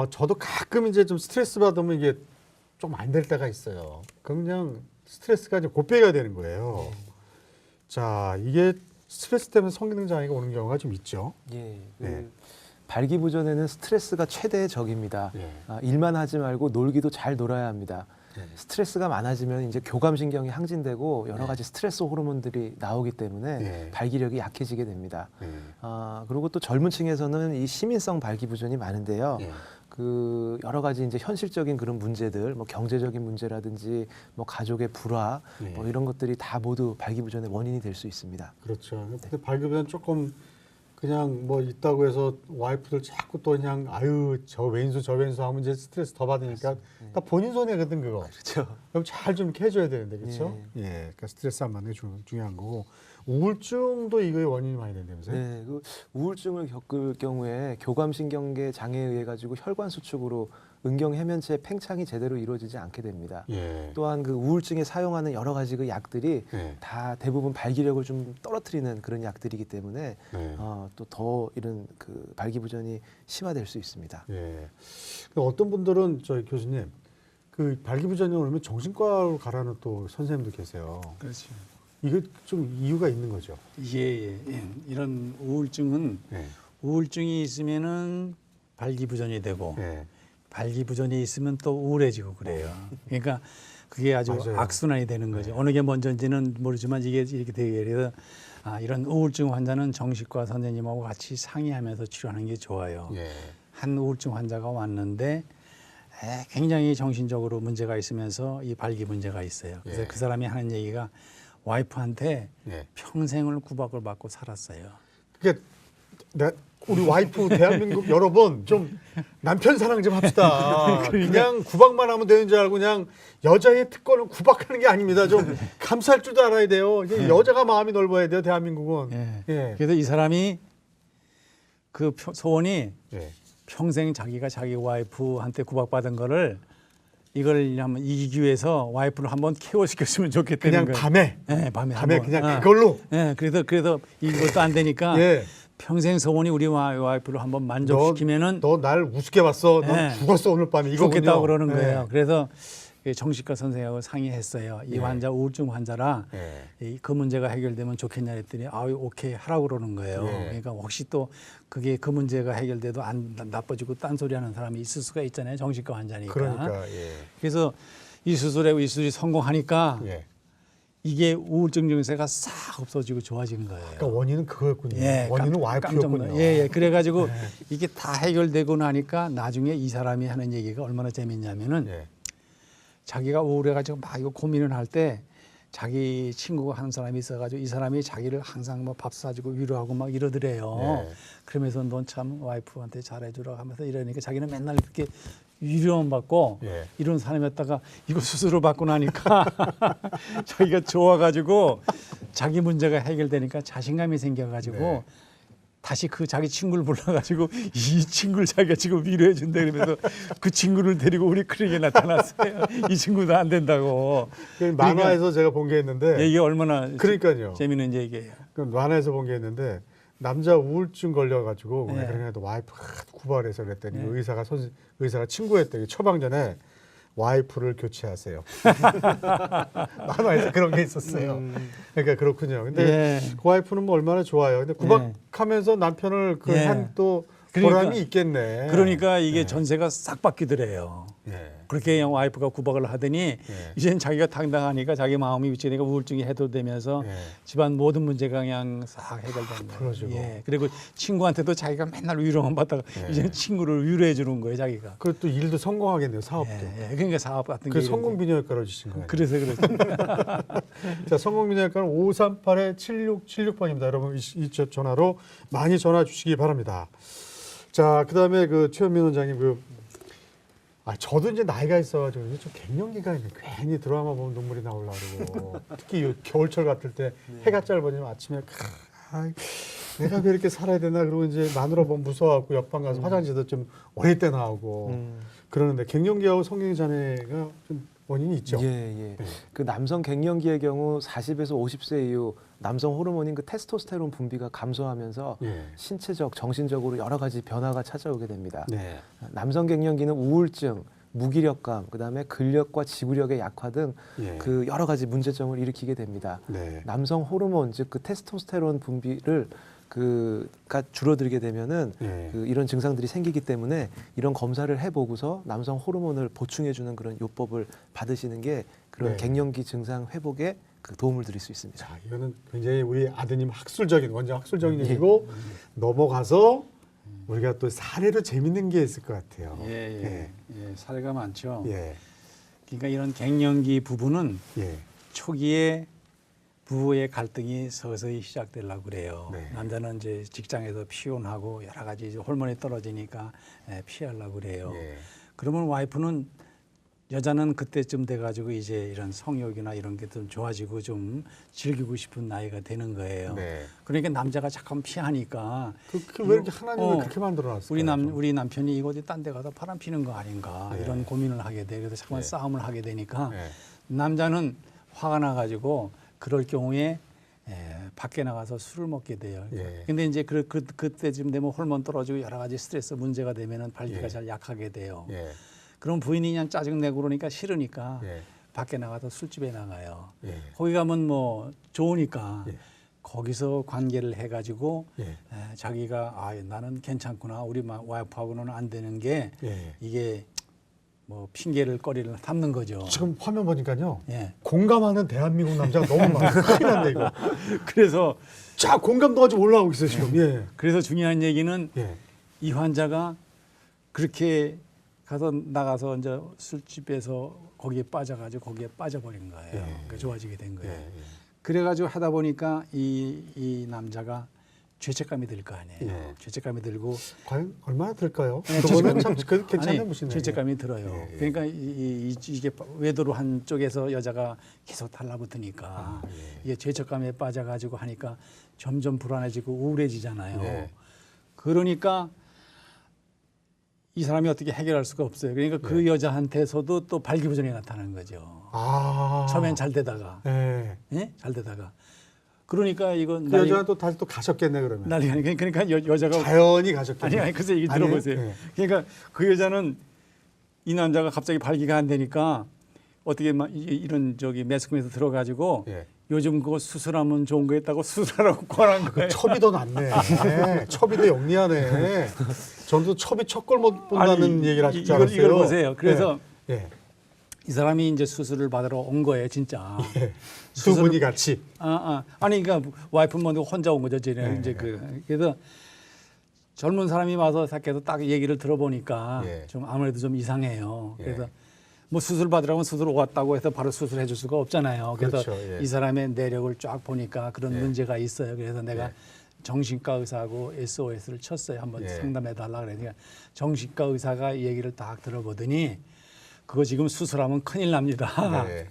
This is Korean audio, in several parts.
저도 가끔 이제 좀 스트레스 받으면 이게 좀 안 될 때가 있어요. 그냥 스트레스가 이제 곱배기가 되는 거예요. 자, 이게 스트레스 때문에 성기능 장애가 오는 경우가 좀 있죠. 예, 네. 발기부전에는 스트레스가 최대의 적입니다. 예. 일만 하지 말고 놀기도 잘 놀아야 합니다. 네. 스트레스가 많아지면 이제 교감신경이 항진되고 여러 네. 가지 스트레스 호르몬들이 나오기 때문에 네. 발기력이 약해지게 됩니다. 네. 그리고 또 젊은 층에서는 이 시민성 발기부전이 많은데요. 네. 그 여러 가지 이제 현실적인 그런 문제들, 뭐 경제적인 문제라든지 뭐 가족의 불화, 네. 뭐 이런 것들이 다 모두 발기부전의 원인이 될 수 있습니다. 그렇죠. 근데 발기부전 조금 그냥 뭐 있다고 해서 와이프들 자꾸 또 그냥 아유 저 왼수 저 왼수 하면 이제 스트레스 더 받으니까 다 본인 손해거든 그거. 그렇죠. 그럼 잘 좀 이렇게 해줘야 되는데 그렇죠? 예. 그러니까 스트레스 안 받는 게 중요한 거고 우울증도 이거의 원인이 많이 된다면서요? 네, 그 우울증을 겪을 경우에 교감신경계 장애에 의해 가지고 혈관 수축으로 은경 해면체 팽창이 제대로 이루어지지 않게 됩니다. 예. 또한 그 우울증에 사용하는 여러 가지 그 약들이 예. 다 대부분 발기력을 좀 떨어뜨리는 그런 약들이기 때문에 네. 또 더 이런 그 발기부전이 심화될 수 있습니다. 예. 어떤 분들은 저희 교수님 그 발기부전이 오면 정신과로 가라는 또 선생님도 계세요. 그렇죠. 이거 좀 이유가 있는 거죠. 예. 이런 우울증은 예. 우울증이 있으면은 발기부전이 되고 예. 발기부전이 있으면 또 우울해지고 그래요. 그러니까 그게 아주 맞아요. 악순환이 되는 거죠. 어느 게 먼저인지는 모르지만 이게 이렇게 되게 그래서 이런 우울증 환자는 정신과 선생님하고 같이 상의하면서 치료하는 게 좋아요. 예. 한 우울증 환자가 왔는데 굉장히 정신적으로 문제가 있으면서 이 발기 문제가 있어요. 그래서 예. 그 사람이 하는 얘기가 와이프한테 예. 평생을 구박을 받고 살았어요. 그러니까 우리 와이프 대한민국 여러분 좀 남편 사랑 좀 합시다. 그냥 구박만 하면 되는 줄 알고 그냥 여자의 특권을 구박하는 게 아닙니다. 좀 감쌀 줄도 알아야 돼요. 이게 여자가 마음이 넓어야 돼요. 대한민국은. 예. 예. 그래서 이 사람이 그 소원이 예. 평생 자기가 자기 와이프한테 구박받은 거를 이걸 한번 이기기 위해서 와이프를 한번 케어시켰으면 좋겠다는 그냥 거예요. 밤에 예, 밤에 한번. 그냥 그걸로. 예, 그래서 이것도 안 되니까 예. 평생 소원이 우리 와이프를 한번 만족시키면은 너 날 우습게 봤어. 너 예. 죽었어 오늘 밤에 이거군요. 좋겠다고 그러는 예. 거예요. 그래서 정신과 선생님하고 상의했어요. 이 예. 환자 우울증 환자라 예. 그 문제가 해결되면 좋겠냐 했더니 오케이 하라고 그러는 거예요. 예. 그러니까 혹시 또 그게 그 문제가 해결돼도 안 나빠지고 딴소리하는 사람이 있을 수가 있잖아요. 정신과 환자니까. 그러니까 예. 그래서 이 수술이 성공하니까 예. 이게 우울증 증세가 싹 없어지고 좋아지는 거예요. 그러니까 원인은 그거였군요. 예, 원인은 깜짝 와이프였군요. 놀라요. 예. 그래가지고 이게 다 해결되고 나니까 나중에 이 사람이 하는 얘기가 얼마나 재밌냐면은 예. 자기가 우울해가지고 막 이거 고민을 할 때 자기 친구가 하는 사람이 있어가지고 이 사람이 자기를 항상 뭐 밥 사주고 위로하고 막 이러더래요. 예. 그러면서 넌 참 와이프한테 잘해주라 하면서 이러니까 자기는 맨날 이렇게 위로만 받고 예. 이런 사람이었다가 이거 수술을 받고 나니까 자기가 좋아가지고 자기 문제가 해결되니까 자신감이 생겨가지고 네. 다시 그 자기 친구를 불러가지고 이 친구를 자기가 지금 위로해 준다 그러면서 그 친구를 데리고 우리 클리닉에 나타났어요. 이 친구도 안 된다고. 그 만화에서 제가 본 게 있는데 이게 얼마나 그러니까요. 재미있는 얘기예요. 그 만화에서 본 게 있는데 남자 우울증 걸려가지고 네. 왜 그러냐도 와이프가 구발해서 그랬더니 네. 의사가 친구였더니 처방 전에 와이프를 교체하세요. 만화에서 그런 게 있었어요. 그러니까 그렇군요. 근데 예. 그 와이프는 뭐 얼마나 좋아요. 근데 구박하면서 남편을 그 예. 한 또 그러니까. 보람이 있겠네. 그러니까 이게 전세가 싹 바뀌더래요. 예. 그렇게 그냥 와이프가 구박을 하더니 이제는 자기가 당당하니까 자기 마음이 위치되니까 우울증이 해소되면서 예. 집안 모든 문제가 그냥 싹 해결된 거예요. 풀어지고. 예. 그리고 친구한테도 자기가 맨날 위로만 받다가 예. 이제는 친구를 위로해 주는 거예요, 자기가. 그리고 또 일도 성공하겠네요. 사업도. 예. 그러니까 사업 같은 그 게 성공 비뇨기과로 주신 거예요. 그래서 그렇죠. 자, 성공비뇨기과는 538-7676번입니다. 여러분 이 전화로 많이 전화 주시기 바랍니다. 자, 그다음에 그 최현민 원장님 저도 이제 나이가 있어가지고 좀 갱년기가 있네. 괜히 드라마 보면 눈물이 나오려고 그러고 특히 이 겨울철 같을 때 해가 짧아지면 아침에 내가 왜 이렇게 살아야 되나 그러고 이제 마누라 보면 무서워갖고 옆방 가서 화장실도 좀 어릴 때 나오고 그러는데 갱년기하고 성경의 자매가 좀 원인이 있죠. 예, 예. 그 남성 갱년기의 경우 40에서 50세 이후 남성 호르몬인 그 테스토스테론 분비가 감소하면서 예. 신체적, 정신적으로 여러 가지 변화가 찾아오게 됩니다. 네. 남성 갱년기는 우울증, 무기력감, 그다음에 근력과 지구력의 약화 등 예. 그 여러 가지 문제점을 일으키게 됩니다. 네. 남성 호르몬 즉 그 테스토스테론 분비를 그가 줄어들게 되면은 예. 그 이런 증상들이 생기기 때문에 이런 검사를 해보고서 남성 호르몬을 보충해주는 그런 요법을 받으시는 게 그런 네. 갱년기 증상 회복에 그 도움을 드릴 수 있습니다. 자, 이거는 굉장히 우리 아드님 학술적인 원장 학술적인 예. 얘기고 넘어가서 우리가 또 사례로 재밌는 게 있을 것 같아요. 예, 사례가 많죠. 예. 그러니까 이런 갱년기 부부는 예. 초기에 부부의 갈등이 서서히 시작되려고 그래요. 네. 남자는 이제 직장에서 피곤하고 여러 가지 이제 호르몬이 떨어지니까 피하려고 그래요. 예. 그러면 와이프는 여자는 그때쯤 돼가지고 이제 이런 성욕이나 이런 게 좀 좋아지고 좀 즐기고 싶은 나이가 되는 거예요. 네. 그러니까 남자가 잠깐 피하니까 왜 이렇게 하나님을 어, 그렇게 만들어놨을까요? 우리 남편이 이거 어디 딴 데 가서 바람 피는 거 아닌가 네. 이런 고민을 하게 돼. 그래서 잠깐 네. 싸움을 하게 되니까 네. 남자는 화가 나가지고 그럴 경우에 밖에 나가서 술을 먹게 돼요. 예. 근데 이제 그때쯤 되면 호르몬 떨어지고 여러 가지 스트레스 문제가 되면은 발기가 예. 잘 약하게 돼요. 예. 그럼 부인이 그냥 짜증내고 그러니까 싫으니까 예. 밖에 나가서 술집에 나가요. 예. 거기 가면 뭐 좋으니까 예. 거기서 관계를 해가지고 예. 자기가 나는 괜찮구나 우리 와이프하고는 안 되는 게 예. 이게 뭐 핑계를 거리를 삼는 거죠. 지금 화면 보니까요. 예. 공감하는 대한민국 남자가 너무 많아요. 큰일 났네 이거. 그래서 자 공감도가 좀 올라오고 있어요 지금. 예. 그래서 중요한 얘기는 예. 이 환자가 그렇게 나가서 이제 술집에서 거기에 빠져가지고 거기에 빠져버린 거예요. 그러니까 좋아지게 된 거예요. 예. 그래가지고 하다 보니까 이 남자가 죄책감이 들 거 아니에요. 예. 죄책감이 들고 과연 얼마나 들까요? 네, 그거는 참 괜찮은 아니, 분이네요. 죄책감이 들어요. 예, 예. 그러니까 이게 외도로 한쪽에서 여자가 계속 달라붙으니까 이게 죄책감에 빠져가지고 하니까 점점 불안해지고 우울해지잖아요. 예. 그러니까 이 사람이 어떻게 해결할 수가 없어요. 그러니까 그 여자한테서도 또 발기부전이 나타나는 거죠. 처음엔 잘 되다가, 예. 예? 잘 되다가. 그러니까 이건 그 여자는 또 다시 또 가셨겠네 그러면. 난리가 아니에요. 그러니까 여자가 자연히 가셨겠네. 아니 그래서 얘기 아니에요? 들어보세요. 예. 그러니까 그 여자는 이 남자가 갑자기 발기가 안 되니까 어떻게 막 이런 매스컴에서 들어가지고 예. 요즘 그거 수술하면 좋은 거 있다고 수술하라고 권한 거예요. 첩이 더 낫네. 첩이 더 영리하네. 전도 첩이 첫 걸 못 본다는 아니, 얘기를 하실 줄 알았어요. 이걸 보세요. 그래서 예. 이 사람이 이제 수술을 받으러 온 거예요, 진짜. 예. 두 분이 같이. 아니 그러니까 와이프는 뭐 혼자 온 거죠, 쟤는 이제 그래서 젊은 사람이 와서 밖에서 딱 얘기를 들어보니까 예. 좀 아무래도 좀 이상해요. 예. 그래서 뭐 수술 받으라면 수술 왔다고 해서 바로 수술해 줄 수가 없잖아요. 그래서 그렇죠, 예. 이 사람의 내력을 쫙 보니까 그런 예. 문제가 있어요. 그래서 내가 예. 정신과 의사하고 SOS를 쳤어요. 한번 예. 상담해 달라 그러니까 정신과 의사가 얘기를 딱 들어보더니 그거 지금 수술하면 큰일 납니다. 네.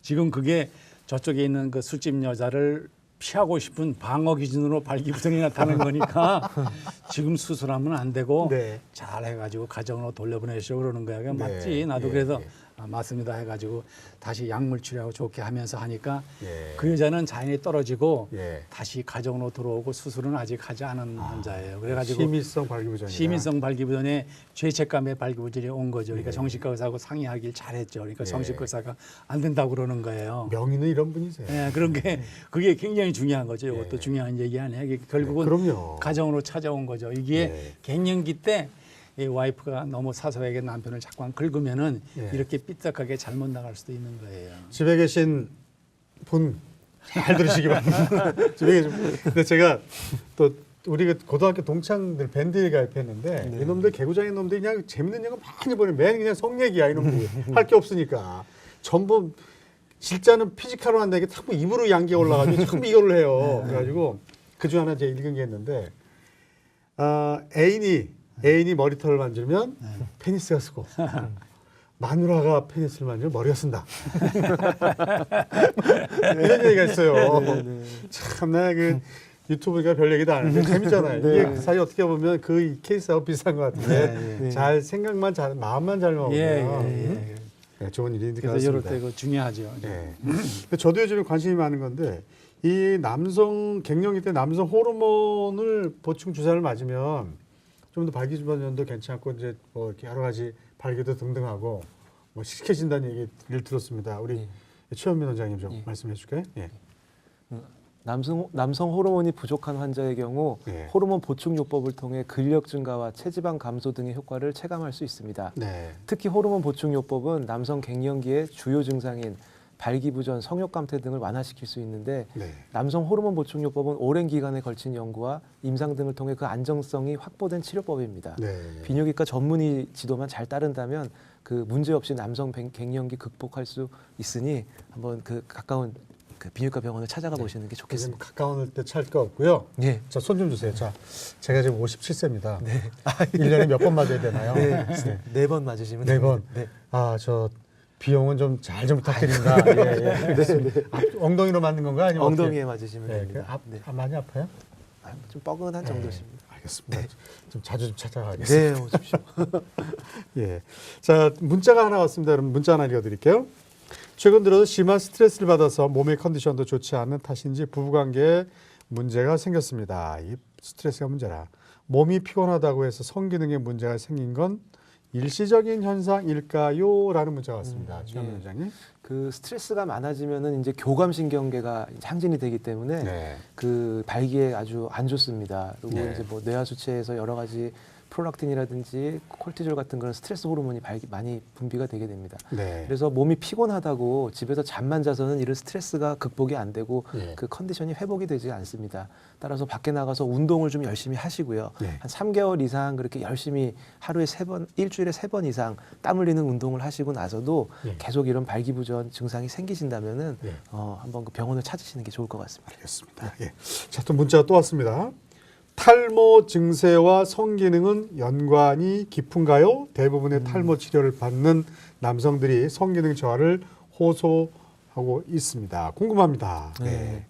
지금 그게 저쪽에 있는 그 술집 여자를 피하고 싶은 방어 기준으로 발기부전이 나타나는 거니까 지금 수술하면 안 되고 네. 잘 해가지고 가정으로 돌려보내시오 그러는 거야. 그냥 네. 맞지. 나도 예, 그래서 예. 맞습니다 해가지고 다시 약물 치료하고 좋게 하면서 하니까 예. 그 여자는 자연히 떨어지고 예. 다시 가정으로 들어오고 수술은 아직 하지 않은 환자예요. 그래가지고 심의성 발기부전이. 시민성 발기부전에 죄책감의 발기부전이 온 거죠. 그러니까 예. 정신과 의사하고 상의하길 잘했죠. 그러니까 예. 정신과 의사가 안 된다고 그러는 거예요. 명의는 이런 분이세요. 예, 그런 게 그게 굉장히 중요한 거죠. 이것도 예. 중요한 얘기 아니에요. 이게 결국은 그럼요. 가정으로 찾아온 거죠. 이게 예. 갱년기 때 이 와이프가 너무 사소하게 남편을 자꾸 긁으면은 예. 이렇게 삐딱하게 잘못 나갈 수도 있는 거예요. 집에 계신 분 잘 들으시기 바랍니다. 집에 계신 분. 근데 제가 또 우리 그 고등학교 동창들 밴드에 가입했는데 이놈들 개구장인 놈들이 그냥 재밌는 얘기 많이 보내. 매일 그냥 성 얘기야 이놈들이. 할 게 없으니까. 전부 진짜는 피지컬로 한다는 게 자꾸 입으로 양기가 올라가지고 자꾸 이거를 해요. 그래가지고 그중 하나 제가 읽은 게 있는데 애인이 머리털을 만지면 페니스가 쓰고 마누라가 페니스를 만지면 머리가 쓴다. 이런 얘기가 있어요. 참나 유튜브가 별 얘기도 안 하는데 재밌잖아요. 네. 이게 사실 어떻게 보면 그 케이스하고 비슷한 것 같은데 네. 잘 생각만 잘 마음만 잘 먹으면 예. 네, 좋은 일이 그래서 이럴 되겠습니다. 때 그 중요하죠. 네. 근데 저도 요즘에 관심이 많은 건데 이 남성 갱년기 때 남성 호르몬을 보충 주사를 맞으면 좀 더 발기주변도 괜찮고 이제 뭐 이렇게 여러 가지 발기도 등등하고 뭐 씩씩해진다는 얘기를 들었습니다. 우리 예. 최현민 원장님 좀 예. 말씀해 줄까요? 예. 남성 호르몬이 부족한 환자의 경우 예. 호르몬 보충 요법을 통해 근력 증가와 체지방 감소 등의 효과를 체감할 수 있습니다. 네. 특히 호르몬 보충 요법은 남성 갱년기의 주요 증상인 발기부전, 성욕 감퇴 등을 완화시킬 수 있는데 네. 남성 호르몬 보충 요법은 오랜 기간에 걸친 연구와 임상 등을 통해 그 안정성이 확보된 치료법입니다. 네. 비뇨기과 전문의 지도만 잘 따른다면 그 문제 없이 남성 갱년기 극복할 수 있으니 한번 그 가까운 그 비뇨기과 병원을 찾아가 보시는 게 지금 좋겠습니다. 가까운 때 찰 거 없고요. 예. 자, 손 좀 주세요. 자, 제가 지금 57세입니다. 네. 1년에 몇 번 맞아야 되나요? 네. 네 번 맞으시면 네 번. 됩니다. 네. 아, 저 비용은 좀 잘 좀 부탁드립니다. 예, 예. 엉덩이로 맞는 건가 아니면 엉덩이에 맞으시면 어떻게? 예, 됩니다. 그 네. 많이 아파요? 좀 뻐근한 정도십니다. 알겠습니다. 좀 자주 좀 찾아가겠습니다. 네, 오십시오. 예. 자, 문자가 하나 왔습니다. 여러분 문자 하나 읽어드릴게요. 최근 들어서 심한 스트레스를 받아서 몸의 컨디션도 좋지 않은 탓인지 부부관계에 문제가 생겼습니다. 이 스트레스가 문제라. 몸이 피곤하다고 해서 성기능에 문제가 생긴 건 일시적인 현상일까요? 라는 문자가 왔습니다. 최현민 예. 원장님. 그 스트레스가 많아지면은 이제 교감신경계가 항진이 되기 때문에 네. 그 발기에 아주 안 좋습니다. 그리고 네. 이제 뭐 뇌하수체에서 여러 가지 프롤락틴이라든지 콜티졸 같은 그런 스트레스 호르몬이 많이 분비가 되게 됩니다. 네. 그래서 몸이 피곤하다고 집에서 잠만 자서는 이런 스트레스가 극복이 안 되고 예. 그 컨디션이 회복이 되지 않습니다. 따라서 밖에 나가서 운동을 좀 열심히 하시고요. 네. 한 3개월 이상 그렇게 열심히 하루에 3번, 일주일에 3번 이상 땀 흘리는 운동을 하시고 나서도 예. 계속 이런 발기부전 증상이 생기신다면은 예. 한번 그 병원을 찾으시는 게 좋을 것 같습니다. 알겠습니다. 예. 자, 또 문자가 또 왔습니다. 탈모 증세와 성기능은 연관이 깊은가요? 대부분의 탈모 치료를 받는 남성들이 성기능 저하를 호소하고 있습니다. 궁금합니다. 네.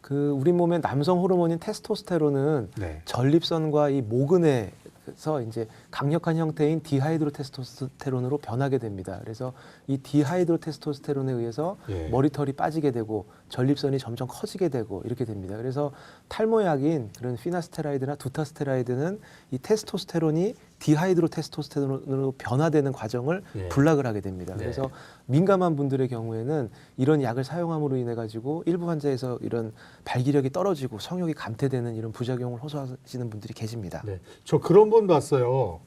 그 우리 몸의 남성 호르몬인 테스토스테론은 네. 전립선과 이 모근에서 이제 강력한 형태인 디하이드로 테스토스테론으로 변하게 됩니다. 그래서 이 디하이드로 테스토스테론에 의해서 예. 머리털이 빠지게 되고 전립선이 점점 커지게 되고 이렇게 됩니다. 그래서 탈모약인 그런 피나스테라이드나 두타스테라이드는 이 테스토스테론이 디하이드로 테스토스테론으로 변화되는 과정을 예. 블락을 하게 됩니다. 네. 그래서 민감한 분들의 경우에는 이런 약을 사용함으로 인해 가지고 일부 환자에서 이런 발기력이 떨어지고 성욕이 감퇴되는 이런 부작용을 호소하시는 분들이 계십니다. 네. 저 그런 분 봤어요.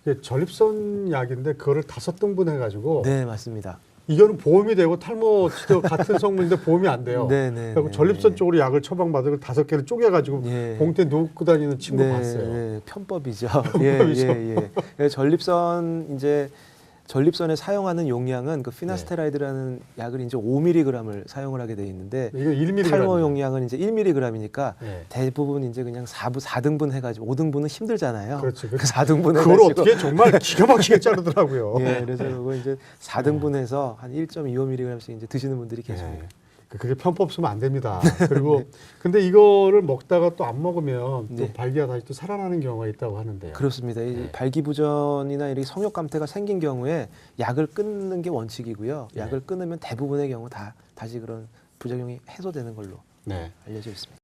이게 전립선 약인데 그거를 5등분 해가지고 네, 맞습니다. 이거는 보험이 되고 탈모 치료 같은 성분인데 보험이 안 돼요. 네, 네. 그리고 전립선 쪽으로 약을 처방받은 걸 5개를 쪼개가지고 예. 봉투에 놓고 다니는 친구 네, 봤어요. 네, 편법이죠. 편법이죠. 예. 전립선에 사용하는 용량은 그 피나스테라이드라는 약을 이제 5mg을 사용을 하게 돼 있는데 이거 1mg. 탈모 용량은 이제 1mg이니까 네. 대부분 이제 그냥 4등분 해가지고 5등분은 힘들잖아요. 그렇지. 그 4등분 그걸 해가지고 어떻게 정말 기가 막히게 자르더라고요. 예, 그래서 그거 이제 4등분해서 한 1.25mg씩 이제 드시는 분들이 계십니다. 네. 그게 편법 쓰면 안 됩니다. 그리고 근데 이거를 먹다가 또 안 먹으면 또 네. 발기가 다시 또 살아나는 경우가 있다고 하는데요. 그렇습니다. 이 네. 발기부전이나 이렇게 성욕 감퇴가 생긴 경우에 약을 끊는 게 원칙이고요. 네. 약을 끊으면 대부분의 경우 다시 그런 부작용이 해소되는 걸로 네. 알려져 있습니다.